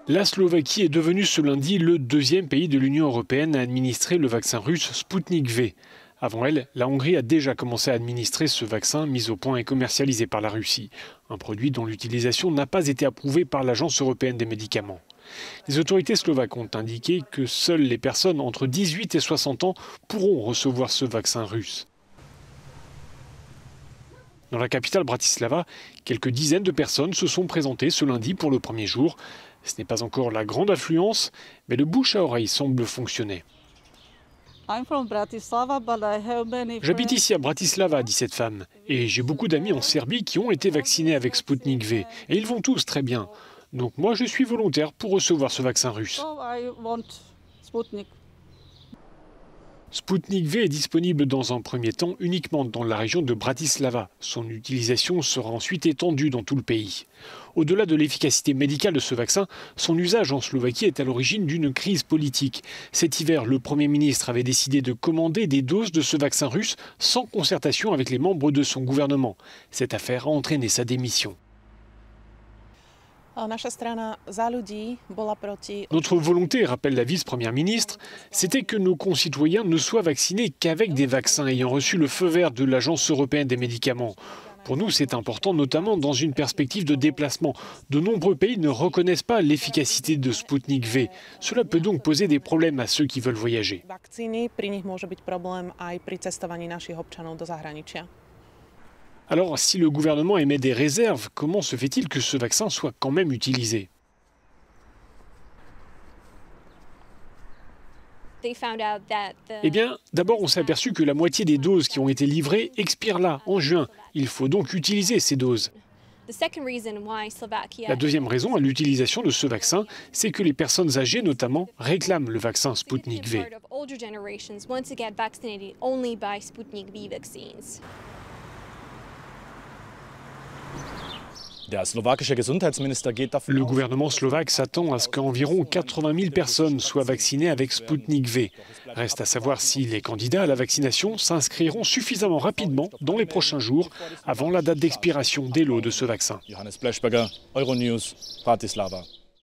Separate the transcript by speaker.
Speaker 1: La Slovaquie est devenue ce lundi le deuxième pays de l'Union européenne à administrer le vaccin russe Sputnik V. Avant elle, la Hongrie a déjà commencé à administrer ce vaccin mis au point et commercialisé par la Russie. Un produit dont l'utilisation n'a pas été approuvée par l'Agence européenne des médicaments. Les autorités slovaques ont indiqué que seules les personnes entre 18 et 60 ans pourront recevoir ce vaccin russe. Dans la capitale Bratislava, quelques dizaines de personnes se sont présentées ce lundi pour le premier jour. Ce n'est pas encore la grande affluence, mais le bouche à oreille semble fonctionner. J'habite ici à Bratislava, dit cette femme, et j'ai beaucoup d'amis en Serbie qui ont été vaccinés avec Sputnik V, et ils vont tous très bien. Donc moi je suis volontaire pour recevoir ce vaccin russe. Sputnik V est disponible dans un premier temps uniquement dans la région de Bratislava. Son utilisation sera ensuite étendue dans tout le pays. Au-delà de l'efficacité médicale de ce vaccin, son usage en Slovaquie est à l'origine d'une crise politique. Cet hiver, le Premier ministre avait décidé de commander des doses de ce vaccin russe sans concertation avec les membres de son gouvernement. Cette affaire a entraîné sa démission. Notre volonté, rappelle la vice-première ministre, c'était que nos concitoyens ne soient vaccinés qu'avec des vaccins ayant reçu le feu vert de l'Agence européenne des médicaments. Pour nous, c'est important, notamment dans une perspective de déplacement. De nombreux pays ne reconnaissent pas l'efficacité de Sputnik V. Cela peut donc poser des problèmes à ceux qui veulent voyager. Alors, si le gouvernement émet des réserves, comment se fait-il que ce vaccin soit quand même utilisé ? Eh bien, d'abord, on s'est aperçu que la moitié des doses qui ont été livrées expirent là, en juin. Il faut donc utiliser ces doses. La deuxième raison à l'utilisation de ce vaccin, c'est que les personnes âgées, notamment, réclament le vaccin Sputnik V. Le gouvernement slovaque s'attend à ce qu'environ 80 000 personnes soient vaccinées avec Sputnik V. Reste à savoir si les candidats à la vaccination s'inscriront suffisamment rapidement dans les prochains jours avant la date d'expiration des lots de ce vaccin.
Speaker 2: Johannes Blechberger, Euronews, Bratislava.